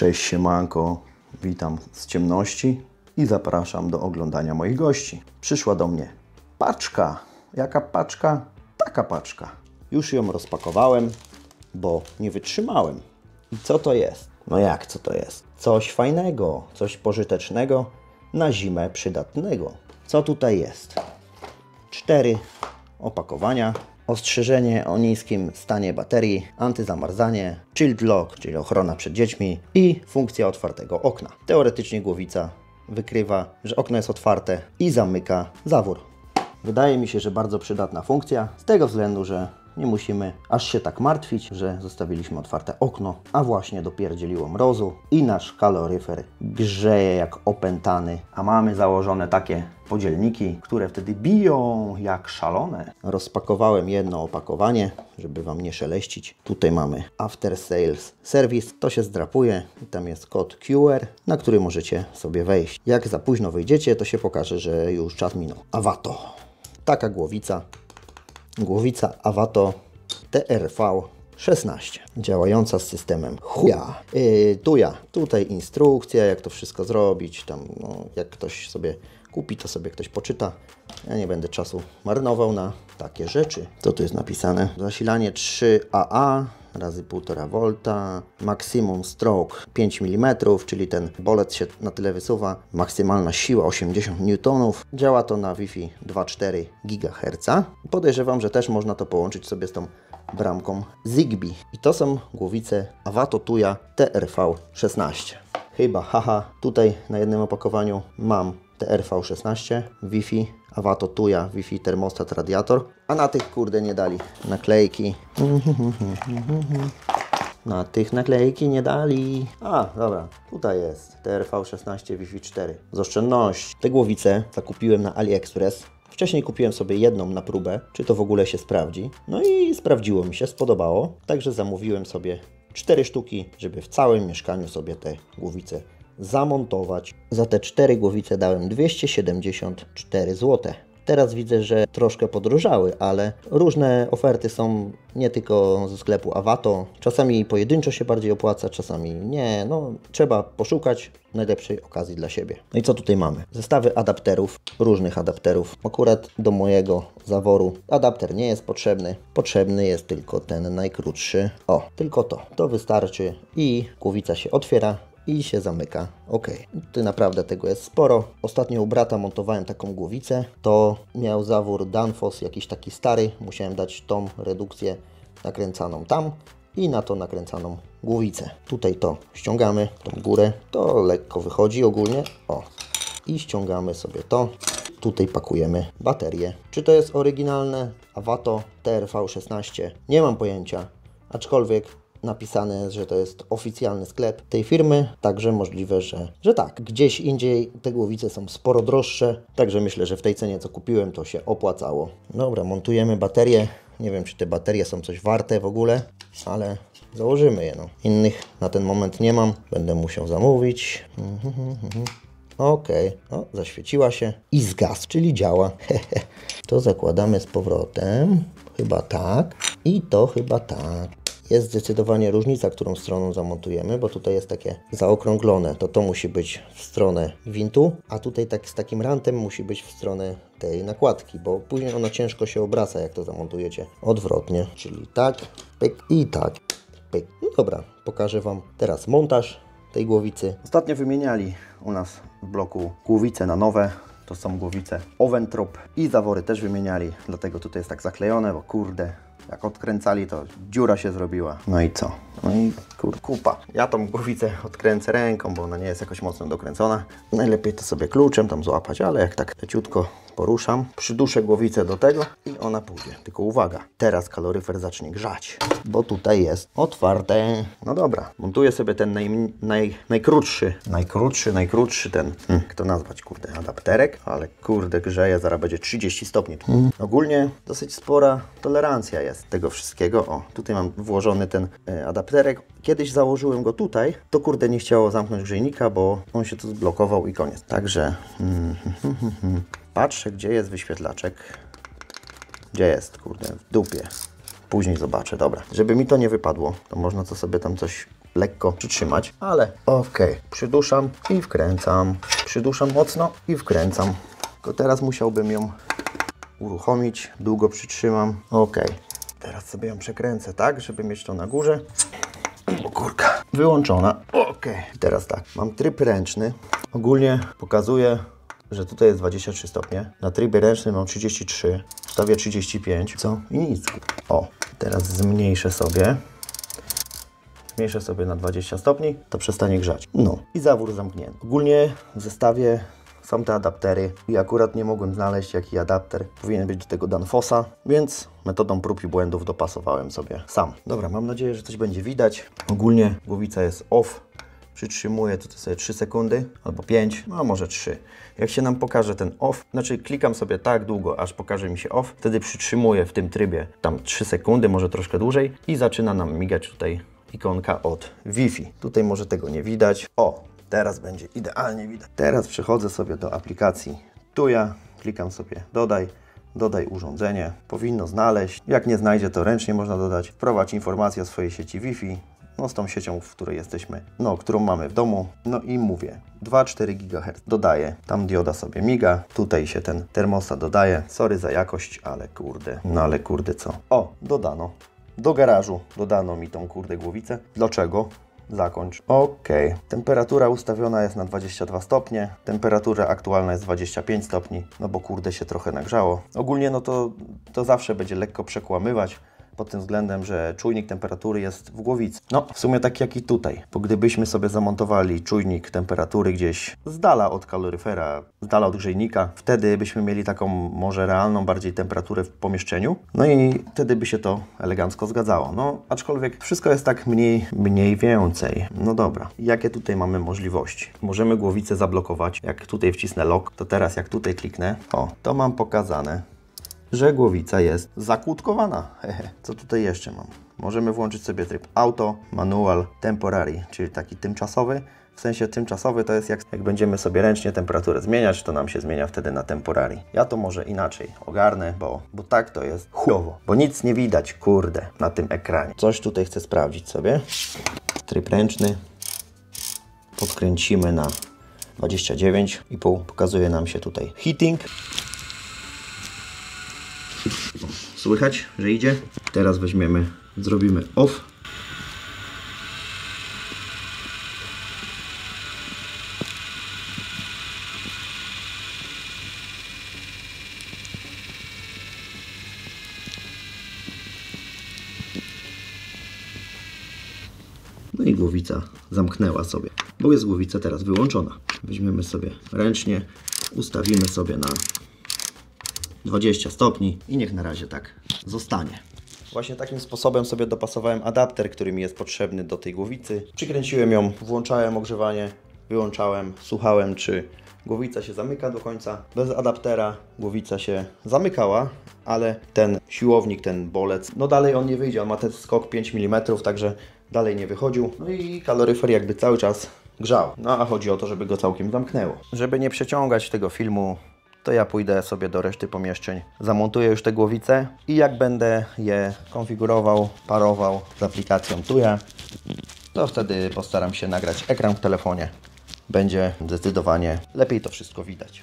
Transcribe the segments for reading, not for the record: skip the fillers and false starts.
Cześć siemanko, witam z ciemności i zapraszam do oglądania moich gości. Przyszła do mnie paczka. Jaka paczka? Taka paczka. Już ją rozpakowałem, bo nie wytrzymałem. I co to jest? No jak co to jest? Coś fajnego, coś pożytecznego, na zimę przydatnego. Co tutaj jest? 4 opakowania. Ostrzeżenie o niskim stanie baterii, antyzamarzanie, Child Lock, czyli ochrona przed dziećmi i funkcja otwartego okna. Teoretycznie głowica wykrywa, że okno jest otwarte i zamyka zawór. Wydaje mi się, że bardzo przydatna funkcja, z tego względu, że nie musimy aż się tak martwić, że zostawiliśmy otwarte okno, a właśnie dopierdzieliło mrozu i nasz kaloryfer grzeje jak opętany, a mamy założone takie podzielniki, które wtedy biją jak szalone. Rozpakowałem jedno opakowanie, żeby Wam nie szeleścić. Tutaj mamy After Sales Service, to się zdrapuje i tam jest kod QR, na który możecie sobie wejść. Jak za późno wyjdziecie, to się pokaże, że już czas minął. Avato. Taka głowica. Głowica Avato TRV 16, działająca z systemem Tuya. Tutaj instrukcja, jak to wszystko zrobić, tam jak ktoś sobie kupi, to sobie ktoś poczyta. Ja nie będę czasu marnował na takie rzeczy. Co tu jest napisane? Zasilanie 3AA razy 1,5 V, maksimum stroke 5 mm, czyli ten bolec się na tyle wysuwa, maksymalna siła 80 N. Działa to na Wi-Fi 2,4 GHz. Podejrzewam, że też można to połączyć sobie z tą bramką Zigbee. I to są głowice Avato Tuya TRV 16. Chyba, haha, tutaj na jednym opakowaniu mam TRV 16, Wi-Fi, Avato Tuya, Wi-Fi, termostat, radiator, a na tych kurde nie dali naklejki. Na tych naklejki nie dali. A, dobra, tutaj jest TRV 16 Wi-Fi 4 z oszczędności. Te głowice zakupiłem na AliExpress. Wcześniej kupiłem sobie jedną na próbę, czy to w ogóle się sprawdzi. No i sprawdziło mi się, spodobało. Także zamówiłem sobie 4 sztuki, żeby w całym mieszkaniu sobie te głowice zamontować. Za te 4 głowice dałem 274 zł. Teraz widzę, że troszkę podrożały, ale różne oferty są nie tylko ze sklepu Avato. Czasami pojedynczo się bardziej opłaca, czasami nie. No, trzeba poszukać najlepszej okazji dla siebie. No i co tutaj mamy? Zestawy adapterów, różnych adapterów. Akurat do mojego zaworu adapter nie jest potrzebny. Potrzebny jest tylko ten najkrótszy. O, tylko to. To wystarczy i głowica się otwiera i się zamyka. Ok. Tu naprawdę tego jest sporo. Ostatnio u brata montowałem taką głowicę. To miał zawór Danfoss, jakiś taki stary. Musiałem dać tą redukcję nakręcaną tam i na to nakręcaną głowicę. Tutaj to ściągamy, tą górę. To lekko wychodzi ogólnie. O. I ściągamy sobie to. Tutaj pakujemy baterię. Czy to jest oryginalne Avato TRV 16? Nie mam pojęcia. Aczkolwiek napisane jest, że to jest oficjalny sklep tej firmy, także możliwe, że tak. Gdzieś indziej te głowice są sporo droższe, także myślę, że w tej cenie, co kupiłem, to się opłacało. Dobra, montujemy baterię. Nie wiem, czy te baterie są coś warte w ogóle, ale założymy je. No. Innych na ten moment nie mam, będę musiał zamówić. Ok, o, zaświeciła się i zgasł, czyli działa. To zakładamy z powrotem, chyba tak i to chyba tak. Jest zdecydowanie różnica, którą stroną zamontujemy, bo tutaj jest takie zaokrąglone. To musi być w stronę gwintu, a tutaj tak z takim rantem musi być w stronę tej nakładki, bo później ona ciężko się obraca, jak to zamontujecie odwrotnie. Czyli tak, pyk i tak, pyk. No dobra, pokażę Wam teraz montaż tej głowicy. Ostatnio wymieniali u nas w bloku głowice na nowe. To są głowice Oventrop i zawory też wymieniali, dlatego tutaj jest tak zaklejone, bo kurde, jak odkręcali, to dziura się zrobiła. No i co? No i kupa. Ja tą głowicę odkręcę ręką, bo ona nie jest jakoś mocno dokręcona. Najlepiej to sobie kluczem tam złapać, ale jak tak leciutko poruszam, przyduszę głowicę do tego i ona pójdzie. Tylko uwaga, teraz kaloryfer zacznie grzać, bo tutaj jest otwarte. No dobra, montuję sobie ten najkrótszy ten, jak to nazwać, kurde, adapterek, ale kurde grzeje, zaraz będzie 30 stopni. Ogólnie dosyć spora tolerancja jest tego wszystkiego. O, tutaj mam włożony ten adapterek. Kiedyś założyłem go tutaj, to kurde nie chciało zamknąć grzejnika, bo on się tu zblokował i koniec. Także patrzę, gdzie jest wyświetlaczek. Gdzie jest, kurde, w dupie. Później zobaczę, dobra. Żeby mi to nie wypadło, to można to sobie tam coś lekko przytrzymać, ale okej. Przyduszam i wkręcam. Przyduszam mocno i wkręcam. Tylko teraz musiałbym ją uruchomić. Długo przytrzymam. Okej. Teraz sobie ją przekręcę tak, żeby mieć to na górze. O kurka. Wyłączona. Okej. Teraz tak. Mam tryb ręczny. Ogólnie pokazuje, że tutaj jest 23 stopnie. Na trybie ręcznym mam 33. Ustawię 35. Co? I nic. O. Teraz zmniejszę sobie. Zmniejszę sobie na 20 stopni. To przestanie grzać. No. I zawór zamknięty. Ogólnie w zestawie są te adaptery i akurat nie mogłem znaleźć jaki adapter powinien być do tego Danfossa, więc metodą prób i błędów dopasowałem sobie sam. Dobra, mam nadzieję, że coś będzie widać. Ogólnie głowica jest off. Przytrzymuję tutaj sobie 3 sekundy albo 5, no może 3. Jak się nam pokaże ten off, znaczy klikam sobie tak długo, aż pokaże mi się off, wtedy przytrzymuję w tym trybie tam 3 sekundy, może troszkę dłużej i zaczyna nam migać tutaj ikonka od Wi-Fi. Tutaj może tego nie widać. O! Teraz będzie idealnie widać. Teraz przechodzę sobie do aplikacji Tuya, klikam sobie dodaj urządzenie. Powinno znaleźć. Jak nie znajdzie, to ręcznie można dodać. Wprowadź informację o swojej sieci Wi-Fi. No z tą siecią, w której jesteśmy, no którą mamy w domu. No i mówię, 2,4 GHz dodaję. Tam dioda sobie miga. Tutaj się ten termostat dodaje. Sorry za jakość, ale kurde. No ale kurde co? O, dodano. Do garażu dodano mi tą kurde głowicę. Dlaczego? Zakończ. OK. Temperatura ustawiona jest na 22 stopnie. Temperatura aktualna jest 25 stopni. No bo kurde się trochę nagrzało. Ogólnie no to zawsze będzie lekko przekłamywać. Pod tym względem, że czujnik temperatury jest w głowicy. No, w sumie tak jak i tutaj. Bo gdybyśmy sobie zamontowali czujnik temperatury gdzieś z dala od kaloryfera, z dala od grzejnika, wtedy byśmy mieli taką może realną bardziej temperaturę w pomieszczeniu. No i wtedy by się to elegancko zgadzało. No, aczkolwiek wszystko jest tak mniej więcej. No dobra. Jakie tutaj mamy możliwości? Możemy głowicę zablokować. Jak tutaj wcisnę lock, to teraz jak tutaj kliknę, o, to mam pokazane, że głowica jest zakłódkowana. Co tutaj jeszcze mam? Możemy włączyć sobie tryb auto, manual, temporary, czyli taki tymczasowy. W sensie tymczasowy to jest jak będziemy sobie ręcznie temperaturę zmieniać, to nam się zmienia wtedy na temporary. Ja to może inaczej ogarnę, bo tak to jest chujowo. Bo nic nie widać, kurde, na tym ekranie. Coś tutaj chcę sprawdzić sobie. Tryb ręczny. Podkręcimy na 29,5. Pokazuje nam się tutaj heating. Słychać, że idzie? Teraz zrobimy off. No i głowica zamknęła sobie, bo jest głowica teraz wyłączona. Weźmiemy sobie ręcznie, ustawimy sobie na 20 stopni i niech na razie tak zostanie. Właśnie takim sposobem sobie dopasowałem adapter, który mi jest potrzebny do tej głowicy. Przykręciłem ją, włączałem ogrzewanie, wyłączałem, słuchałem, czy głowica się zamyka do końca. Bez adaptera głowica się zamykała, ale ten siłownik, ten bolec, no dalej on nie wyjdzie. On ma ten skok 5 mm, także dalej nie wychodził. No i kaloryfer jakby cały czas grzał. No a chodzi o to, żeby go całkiem zamknęło. Żeby nie przeciągać tego filmu, to ja pójdę sobie do reszty pomieszczeń, zamontuję już te głowice i jak będę je konfigurował, parował z aplikacją Tuya, to wtedy postaram się nagrać ekran w telefonie. Będzie zdecydowanie lepiej to wszystko widać.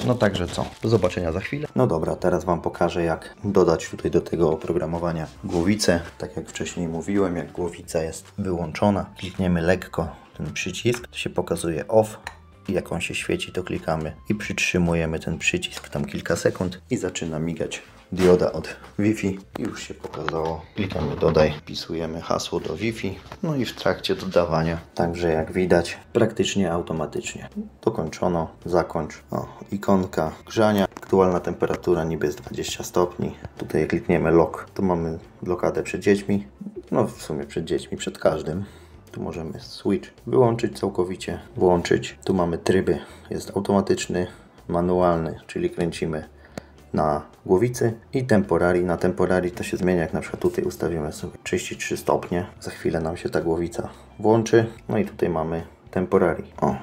No także co, do zobaczenia za chwilę. No dobra, teraz Wam pokażę, jak dodać tutaj do tego oprogramowania głowicę. Tak jak wcześniej mówiłem, jak głowica jest wyłączona, klikniemy lekko ten przycisk, to się pokazuje off. I jak on się świeci, to klikamy i przytrzymujemy ten przycisk tam kilka sekund i zaczyna migać dioda od Wi-Fi. Już się pokazało. Klikamy dodaj, wpisujemy hasło do Wi-Fi. No i w trakcie dodawania, także jak widać, praktycznie automatycznie. Dokończono, zakończ. O, ikonka grzania. Aktualna temperatura niby jest 20 stopni. Tutaj jak klikniemy lock, to mamy blokadę przed dziećmi. No w sumie przed dziećmi, przed każdym. Tu możemy switch wyłączyć całkowicie, włączyć. Tu mamy tryby, jest automatyczny, manualny, czyli kręcimy na głowicy i temporary. Na temporary to się zmienia, jak na przykład tutaj ustawimy sobie 33 stopnie. Za chwilę nam się ta głowica włączy. No i tutaj mamy temporary. O,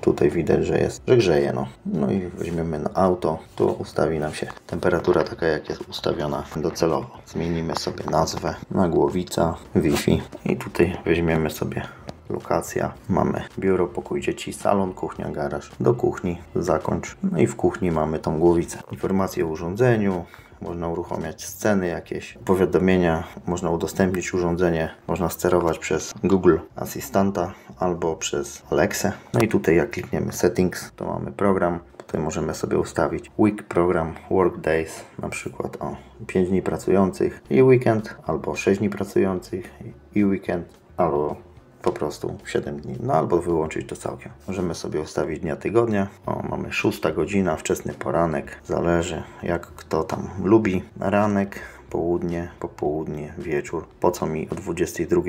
tutaj widać, że grzeje, no. No i weźmiemy na auto, tu ustawi nam się temperatura taka, jak jest ustawiona docelowo. Zmienimy sobie nazwę na głowica Wi-Fi i tutaj weźmiemy sobie lokacja. Mamy biuro, pokój dzieci, salon, kuchnia, garaż. Do kuchni zakończ. No i w kuchni mamy tą głowicę. Informacje o urządzeniu. Można uruchamiać sceny jakieś, powiadomienia, można udostępnić urządzenie, można sterować przez Google Asystanta albo przez Alexę. No i tutaj jak klikniemy Settings, to mamy program. Tutaj możemy sobie ustawić Week Program, Work Days, na przykład 5 dni pracujących i weekend, albo 6 dni pracujących i weekend, albo po prostu 7 dni, no albo wyłączyć to całkiem. Możemy sobie ustawić dnia tygodnia. Mamy 6 godzina, wczesny poranek, zależy jak kto tam lubi. Ranek, południe, popołudnie, wieczór. Po co mi o 22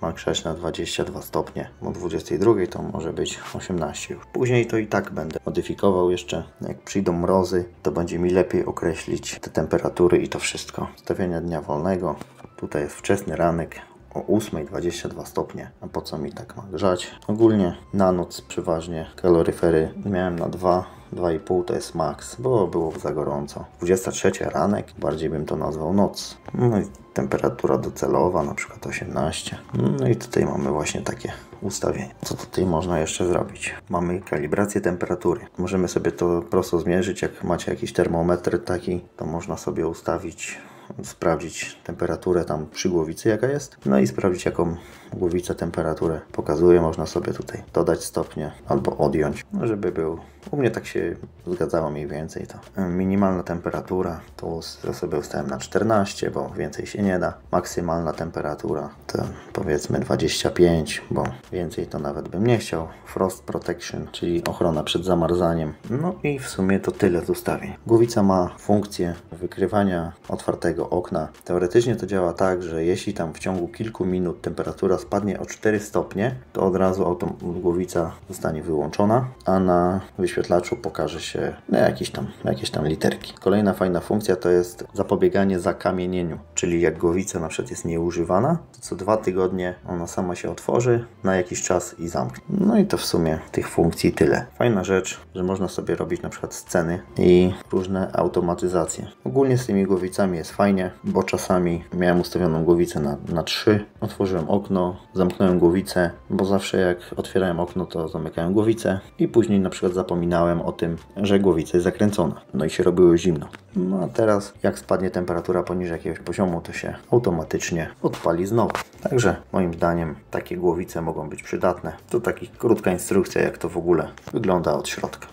ma grzać na 22 stopnie, o 22 to może być 18 już. Później to i tak będę modyfikował jeszcze. Jak przyjdą mrozy, to będzie mi lepiej określić te temperatury i to wszystko. Ustawienia dnia wolnego. Tutaj jest wczesny ranek. O 8:22 stopnie. A po co mi tak ma grzać? Ogólnie na noc przeważnie kaloryfery miałem na 2,5 to jest max, bo było za gorąco. 23 ranek, bardziej bym to nazwał noc. No i temperatura docelowa, na przykład 18. No i tutaj mamy właśnie takie ustawienie. Co tutaj można jeszcze zrobić? Mamy kalibrację temperatury. Możemy sobie to prosto zmierzyć, jak macie jakiś termometr taki, to można sobie ustawić, sprawdzić temperaturę tam przy głowicy jaka jest, no i sprawdzić jaką głowica temperaturę pokazuje. Można sobie tutaj dodać stopnie albo odjąć, no żeby był. U mnie tak się zgadzało mniej więcej to. Minimalna temperatura to ja sobie ustawiam na 14, bo więcej się nie da. Maksymalna temperatura to powiedzmy 25, bo więcej to nawet bym nie chciał. Frost Protection, czyli ochrona przed zamarzaniem. No i w sumie to tyle z ustawień. Głowica ma funkcję wykrywania otwartego okna. Teoretycznie to działa tak, że jeśli tam w ciągu kilku minut temperatura spadnie o 4 stopnie, to od razu głowica zostanie wyłączona, a na wyświetlaczu pokaże się jakieś tam literki. Kolejna fajna funkcja to jest zapobieganie zakamienieniu, czyli jak głowica na przykład jest nieużywana, to co 2 tygodnie ona sama się otworzy na jakiś czas i zamknie. No i to w sumie tych funkcji tyle. Fajna rzecz, że można sobie robić na przykład sceny i różne automatyzacje. Ogólnie z tymi głowicami jest fajnie, bo czasami miałem ustawioną głowicę na 3, otworzyłem okno, zamknąłem głowicę, bo zawsze jak otwierałem okno, to zamykałem głowicę i później na przykład zapominałem o tym, że głowica jest zakręcona. No i się robiło zimno. No a teraz jak spadnie temperatura poniżej jakiegoś poziomu, to się automatycznie odpali znowu. Także moim zdaniem takie głowice mogą być przydatne. To taka krótka instrukcja, jak to w ogóle wygląda od środka.